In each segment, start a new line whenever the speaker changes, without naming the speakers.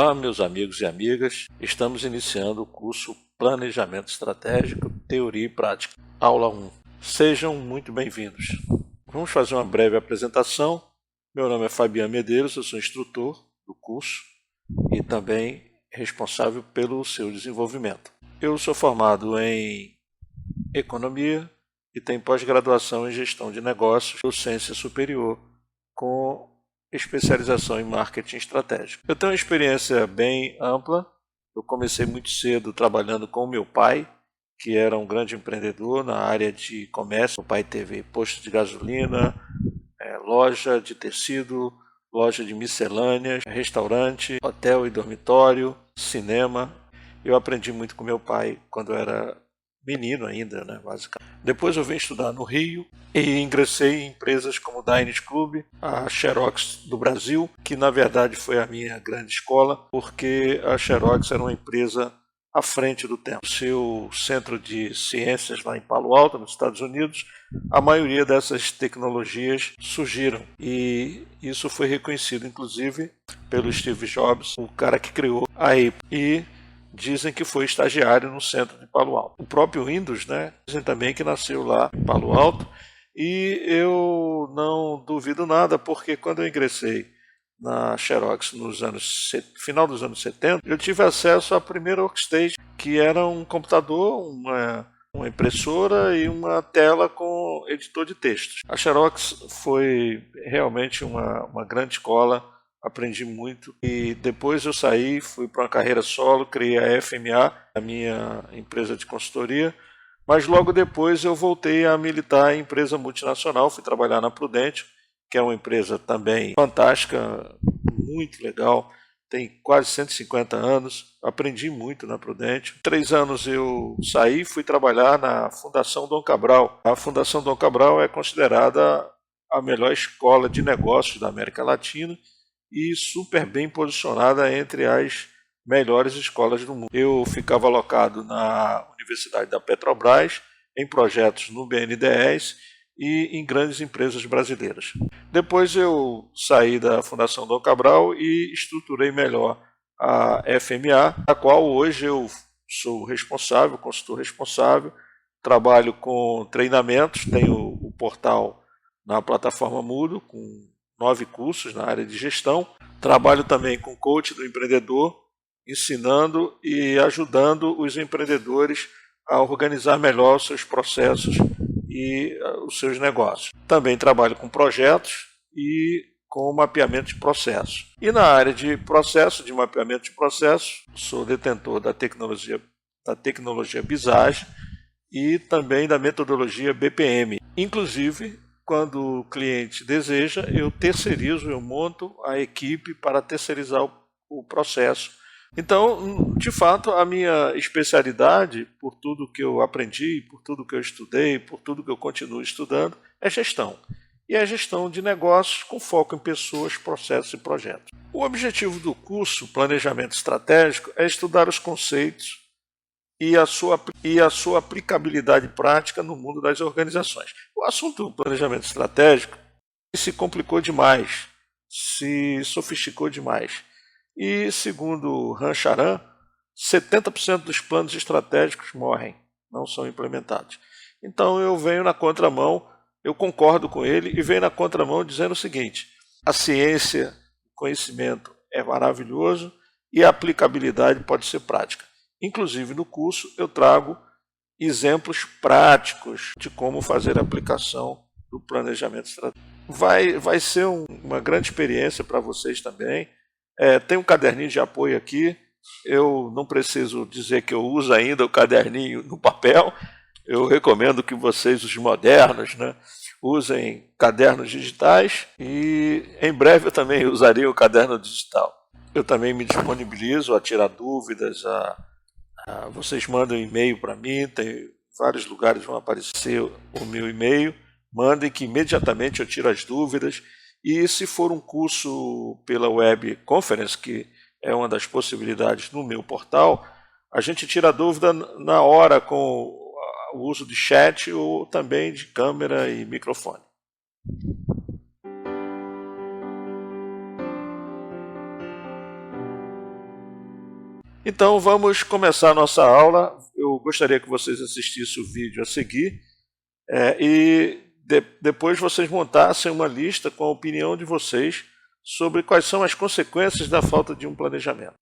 Olá, meus amigos e amigas. Estamos iniciando o curso Planejamento Estratégico, Teoria e Prática, aula 1. Sejam muito bem-vindos. Vamos fazer uma breve apresentação. Meu nome é Fabiano Medeiros, eu sou instrutor do curso e também responsável pelo seu desenvolvimento. Eu sou formado em Economia e tenho pós-graduação em Gestão de Negócios, docência superior, com especialização em marketing estratégico. Eu tenho uma experiência bem ampla. Eu comecei muito cedo trabalhando com o meu pai, que era um grande empreendedor na área de comércio. O pai teve posto de gasolina, loja de tecido, loja de miscelâneas, restaurante, hotel e dormitório, cinema. Eu aprendi muito com meu pai quando eu era menino ainda, basicamente. Depois eu vim estudar no Rio e ingressei em empresas como o Diners Club, a Xerox do Brasil, que na verdade foi a minha grande escola, porque a Xerox era uma empresa à frente do tempo. Seu centro de ciências lá em Palo Alto, nos Estados Unidos, a maioria dessas tecnologias surgiram e isso foi reconhecido inclusive pelo Steve Jobs, o cara que criou a Apple. E dizem que foi estagiário no centro de Palo Alto. O próprio Windows, dizem também que nasceu lá em Palo Alto, e eu não duvido nada, porque quando eu ingressei na Xerox final dos anos 70, eu tive acesso à primeira workstation, que era um computador, uma impressora e uma tela com editor de textos. A Xerox foi realmente uma grande escola. Aprendi muito e depois eu saí, fui para uma carreira solo, criei a FMA, a minha empresa de consultoria, mas logo depois eu voltei a militar em empresa multinacional, fui trabalhar na Prudential, que é uma empresa também fantástica, muito legal, tem quase 150 anos, aprendi muito na Prudential. 3 anos eu saí, fui trabalhar na Fundação Dom Cabral. A Fundação Dom Cabral é considerada a melhor escola de negócios da América Latina, e super bem posicionada entre as melhores escolas do mundo. Eu ficava alocado na Universidade da Petrobras, em projetos no BNDES e em grandes empresas brasileiras. Depois eu saí da Fundação Dom Cabral e estruturei melhor a FMA, a qual hoje eu sou responsável, consultor responsável, trabalho com treinamentos, tenho o portal na plataforma Moodle, com 9 cursos na área de gestão. Trabalho também com coach do empreendedor, ensinando e ajudando os empreendedores a organizar melhor os seus processos e os seus negócios. Também trabalho com projetos e com mapeamento de processos. E na área de processo, de mapeamento de processos, sou detentor da tecnologia Visage e também da metodologia BPM. Inclusive, quando o cliente deseja, eu terceirizo, eu monto a equipe para terceirizar o processo. Então, de fato, a minha especialidade, por tudo que eu aprendi, por tudo que eu estudei, por tudo que eu continuo estudando, é gestão. E é gestão de negócios com foco em pessoas, processos e projetos. O objetivo do curso Planejamento Estratégico é estudar os conceitos e a sua aplicabilidade prática no mundo das organizações. O assunto do planejamento estratégico se complicou demais, se sofisticou demais. E, segundo Rancharan, 70% dos planos estratégicos morrem, não são implementados. Então eu venho na contramão, eu concordo com ele e venho na contramão dizendo o seguinte: a ciência, o conhecimento é maravilhoso e a aplicabilidade pode ser prática. Inclusive, no curso, eu trago exemplos práticos de como fazer a aplicação do planejamento estratégico. Vai ser uma grande experiência para vocês também. Tem um caderninho de apoio aqui. Eu não preciso dizer que eu uso ainda o caderninho no papel. Eu recomendo que vocês, os modernos, usem cadernos digitais e em breve eu também usarei o caderno digital. Eu também me disponibilizo a tirar dúvidas, vocês mandam e-mail para mim, tem vários lugares vão aparecer o meu e-mail, mandem que imediatamente eu tiro as dúvidas. E se for um curso pela web conference, que é uma das possibilidades no meu portal, a gente tira a dúvida na hora com o uso de chat ou também de câmera e microfone. Então vamos começar a nossa aula. Eu gostaria que vocês assistissem o vídeo a seguir depois vocês montassem uma lista com a opinião de vocês sobre quais são as consequências da falta de um planejamento.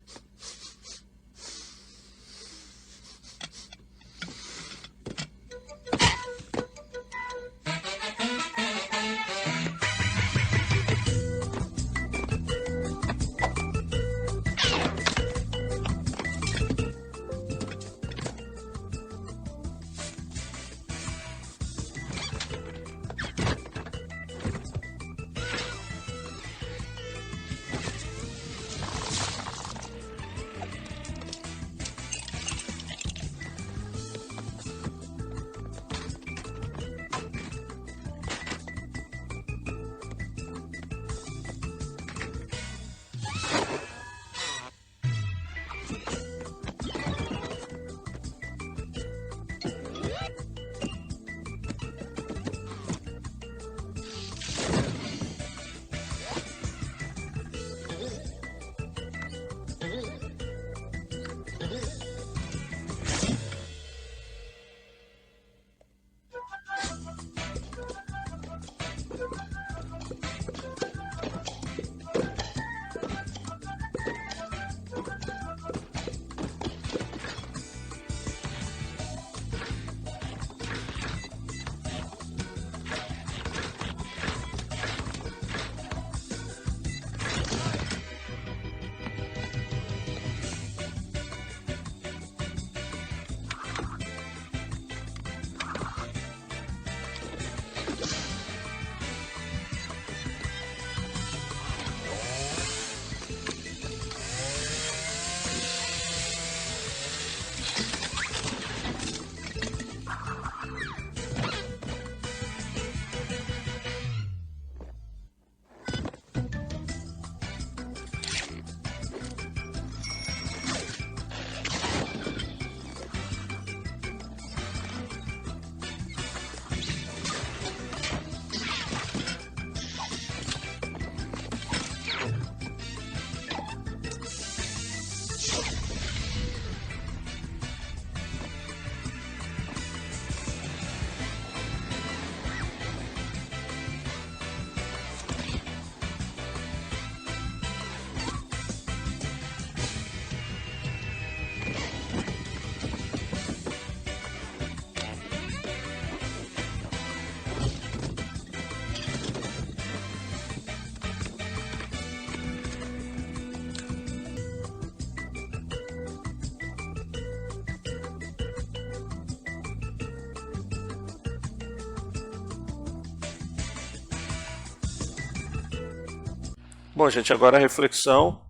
Bom, gente, agora a reflexão.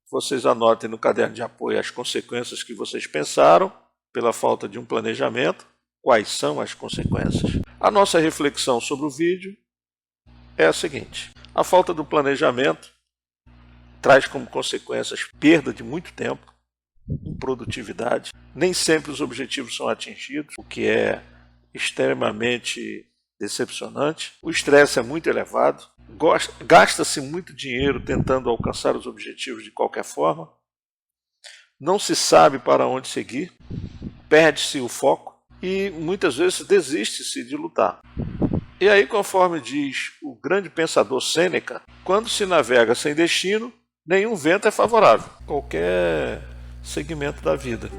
Vocês anotem no caderno de apoio as consequências que vocês pensaram pela falta de um planejamento. Quais são as consequências? A nossa reflexão sobre o vídeo é a seguinte: a falta do planejamento traz como consequências perda de muito tempo, improdutividade. Nem sempre os objetivos são atingidos, o que é extremamente decepcionante. O estresse é muito elevado. Gasta-se muito dinheiro tentando alcançar os objetivos de qualquer forma. Não se sabe para onde seguir. Perde-se o foco e muitas vezes desiste-se de lutar. E aí, conforme diz o grande pensador Sêneca, quando se navega sem destino, nenhum vento é favorável. Qualquer segmento da vida.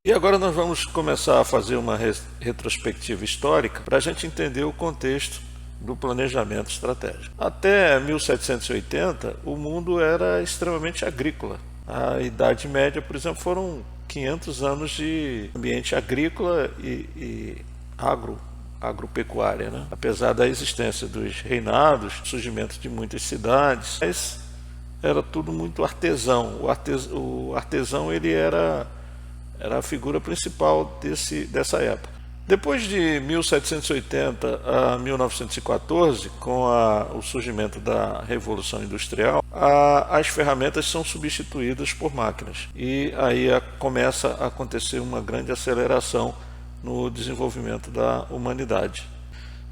E agora nós vamos começar a fazer uma retrospectiva histórica para a gente entender o contexto do planejamento estratégico. Até 1780, o mundo era extremamente agrícola. A Idade Média, por exemplo, foram 500 anos de ambiente agrícola e agropecuária, né? Apesar da existência dos reinados, surgimento de muitas cidades, mas era tudo muito artesão. O artesão ele era a figura principal dessa época. Depois de 1780 a 1914, com o surgimento da Revolução Industrial, as ferramentas são substituídas por máquinas. E aí começa a acontecer uma grande aceleração no desenvolvimento da humanidade.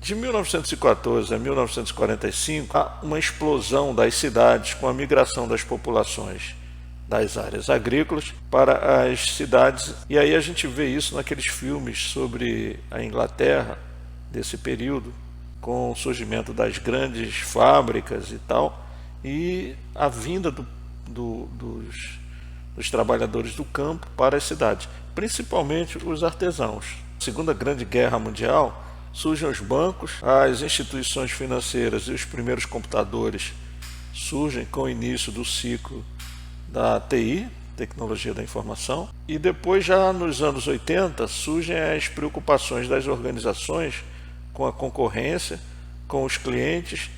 De 1914 a 1945, há uma explosão das cidades com a migração das populações das áreas agrícolas para as cidades, e aí a gente vê isso naqueles filmes sobre a Inglaterra desse período, com o surgimento das grandes fábricas e tal, e a vinda dos trabalhadores do campo para as cidades, principalmente os artesãos. Na Segunda Grande Guerra Mundial, surgem os bancos, as instituições financeiras e os primeiros computadores surgem com o início do ciclo da TI, tecnologia da informação, e depois, já nos anos 80, surgem as preocupações das organizações com a concorrência, com os clientes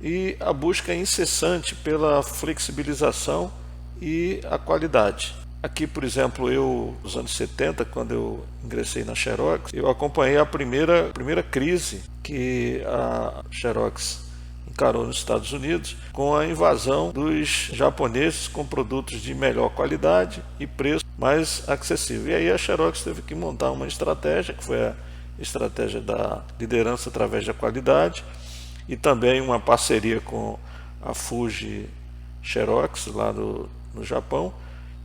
e a busca incessante pela flexibilização e a qualidade. Aqui, por exemplo, nos anos 70, quando eu ingressei na Xerox, eu acompanhei a primeira crise que a Xerox encarou nos Estados Unidos, com a invasão dos japoneses com produtos de melhor qualidade e preço mais acessível. E aí a Xerox teve que montar uma estratégia, que foi a estratégia da liderança através da qualidade, e também uma parceria com a Fuji Xerox, lá no Japão,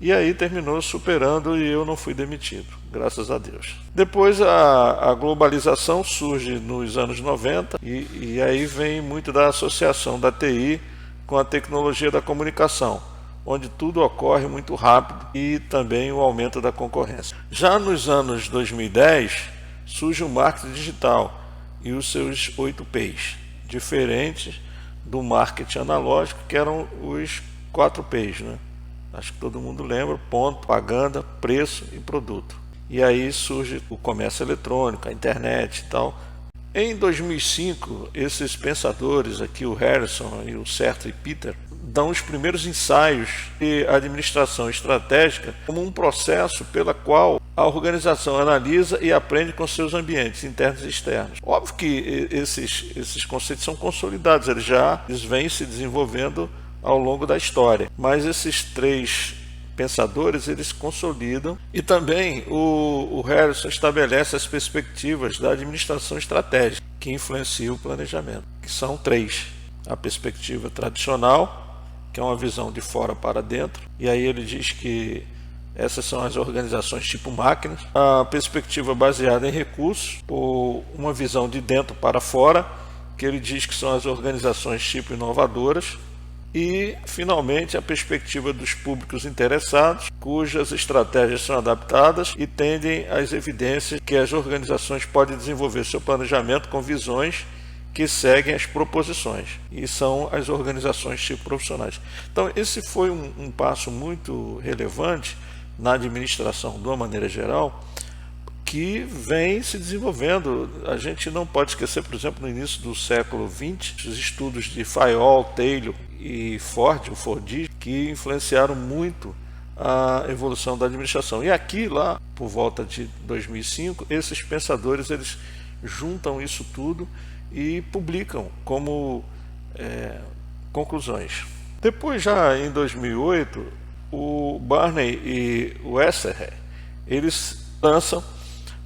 e aí terminou superando e eu não fui demitido, graças a Deus. Depois a globalização surge nos anos 90 e aí vem muito da associação da TI com a tecnologia da comunicação, onde tudo ocorre muito rápido e também o aumento da concorrência. Já nos anos 2010 surge o marketing digital e os seus 8 P's, diferentes do marketing analógico, que eram os 4 P's, né? Acho que todo mundo lembra: ponto, propaganda, preço e produto. E aí surge o comércio eletrônico, a internet e tal. Em 2005, esses pensadores aqui, o Harrison e o Sertre e Peter, dão os primeiros ensaios de administração estratégica como um processo pela qual a organização analisa e aprende com seus ambientes internos e externos. Óbvio que esses conceitos são consolidados, eles vêm se desenvolvendo ao longo da história, mas esses 3 pensadores, eles consolidam, e também o Harrison estabelece as perspectivas da administração estratégica que influencia o planejamento, que são 3: a perspectiva tradicional, que é uma visão de fora para dentro, e aí ele diz que essas são as organizações tipo máquinas; a perspectiva baseada em recursos, ou uma visão de dentro para fora, que ele diz que são as organizações tipo inovadoras; e, finalmente, a perspectiva dos públicos interessados, cujas estratégias são adaptadas e tendem às evidências que as organizações podem desenvolver seu planejamento com visões que seguem as proposições, e são as organizações tipo profissionais. Então, esse foi um passo muito relevante na administração de uma maneira geral, que vem se desenvolvendo. A gente não pode esquecer, por exemplo, no início do século XX, os estudos de Fayol, Taylor e Ford, o Fordismo, que influenciaram muito a evolução da administração. E aqui, lá, por volta de 2005, esses pensadores, eles juntam isso tudo e publicam como conclusões. Depois, já em 2008, o Barney e o Esser, eles lançam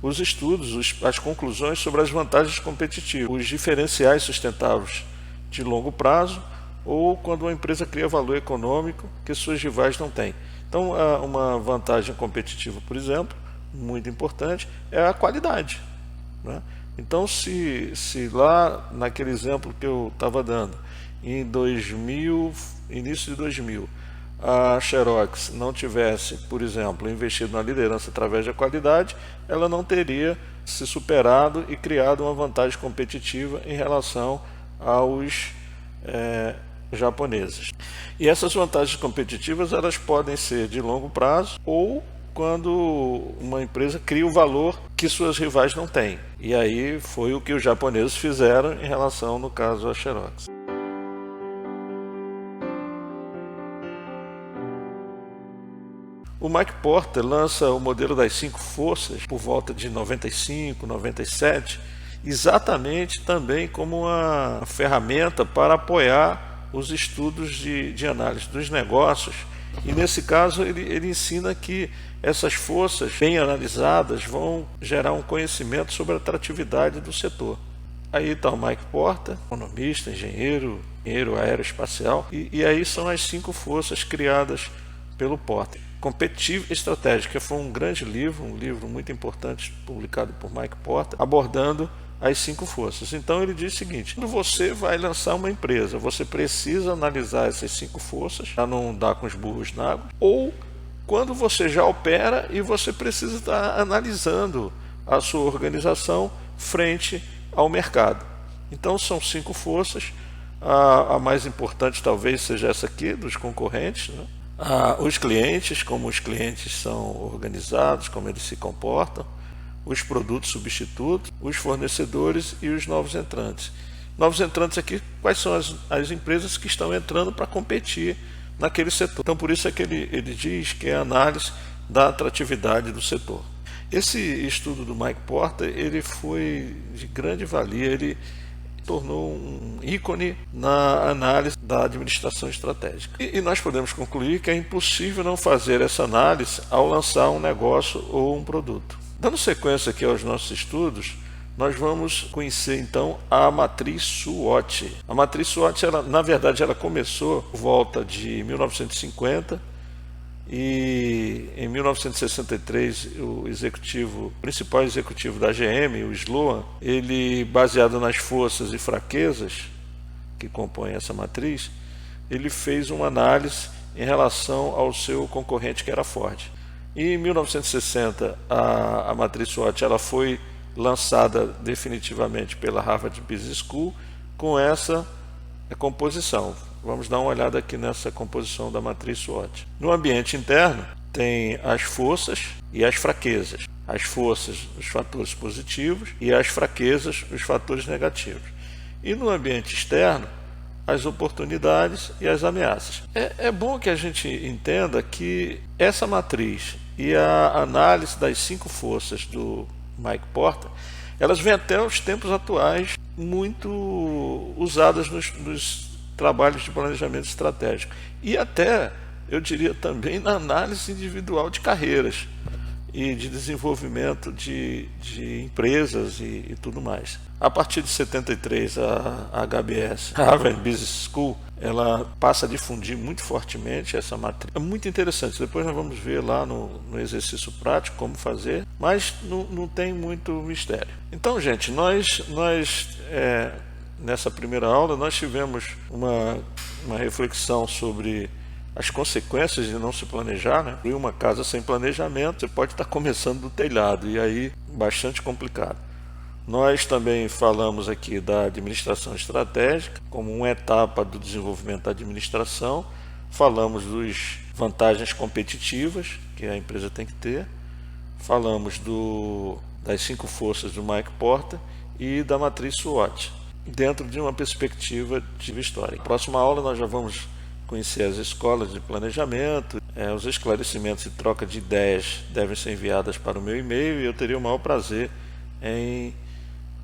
os estudos, as conclusões sobre as vantagens competitivas, os diferenciais sustentáveis de longo prazo, ou quando uma empresa cria valor econômico que suas rivais não têm. Então, uma vantagem competitiva, por exemplo, muito importante, é a qualidade, né? Então, se lá naquele exemplo que eu estava dando, em 2000, início de 2000, a Xerox não tivesse, por exemplo, investido na liderança através da qualidade, ela não teria se superado e criado uma vantagem competitiva em relação aos japoneses. E essas vantagens competitivas, elas podem ser de longo prazo ou quando uma empresa cria o valor que suas rivais não têm. E aí foi o que os japoneses fizeram em relação, no caso, à Xerox. O Mike Porter lança o modelo das 5 forças por volta de 95, 97, exatamente também como uma ferramenta para apoiar os estudos de análise dos negócios. E nesse caso ele ensina que essas forças bem analisadas vão gerar um conhecimento sobre a atratividade do setor. Aí está o Mike Porter, economista, engenheiro aeroespacial, e aí são as 5 forças criadas pelo Porter. Competitiva e Estratégica foi um grande livro, um livro muito importante, publicado por Mike Porter, abordando as 5 forças. Então ele diz o seguinte: quando você vai lançar uma empresa, você precisa analisar essas 5 forças, para não dar com os burros na água, ou quando você já opera e você precisa estar analisando a sua organização frente ao mercado. Então são 5 forças. A mais importante talvez seja essa aqui, dos concorrentes, né? Os clientes, como os clientes são organizados, como eles se comportam, os produtos substitutos, os fornecedores e os novos entrantes. Novos entrantes aqui, quais são as empresas que estão entrando para competir naquele setor. Então por isso é que ele diz que é a análise da atratividade do setor. Esse estudo do Mike Porter, ele foi de grande valia, ele tornou um ícone na análise da administração estratégica. E nós podemos concluir que é impossível não fazer essa análise ao lançar um negócio ou um produto. Dando sequência aqui aos nossos estudos, nós vamos conhecer então a matriz SWOT. A matriz SWOT, na verdade, ela começou por volta de 1950, e em 1963 o principal executivo da GM, o Sloan, ele, baseado nas forças e fraquezas que compõem essa matriz, ele fez uma análise em relação ao seu concorrente, que era a Ford. E em 1960 a matriz SWOT ela foi lançada definitivamente pela Harvard Business School com essa composição. Vamos dar uma olhada aqui nessa composição da matriz SWOT. No ambiente interno tem as forças e as fraquezas. As forças, os fatores positivos, e as fraquezas, os fatores negativos. E no ambiente externo, as oportunidades e as ameaças. É bom que a gente entenda que essa matriz e a análise das 5 forças do Mike Porter, elas vêm até os tempos atuais muito usadas nos trabalhos de planejamento estratégico e até, eu diria também, na análise individual de carreiras e de desenvolvimento de empresas e tudo mais. A partir de 73, a HBS, Harvard Business School, ela passa a difundir muito fortemente essa matriz. É muito interessante, depois nós vamos ver lá no exercício prático como fazer, mas não tem muito mistério. Então, gente, nós nessa primeira aula nós tivemos uma reflexão sobre as consequências de não se planejar, né? Uma casa sem planejamento, você pode estar começando do telhado, e aí bastante complicado. Nós também falamos aqui da administração estratégica como uma etapa do desenvolvimento da administração, falamos das vantagens competitivas que a empresa tem que ter, falamos das 5 forças do Mike Porter e da matriz SWOT, dentro de uma perspectiva de história. Na próxima aula nós já vamos conhecer as escolas de planejamento, os esclarecimentos e troca de ideias devem ser enviadas para o meu e-mail e eu teria o maior prazer em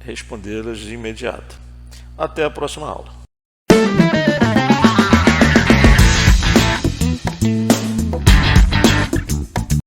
respondê-las de imediato. Até a próxima aula.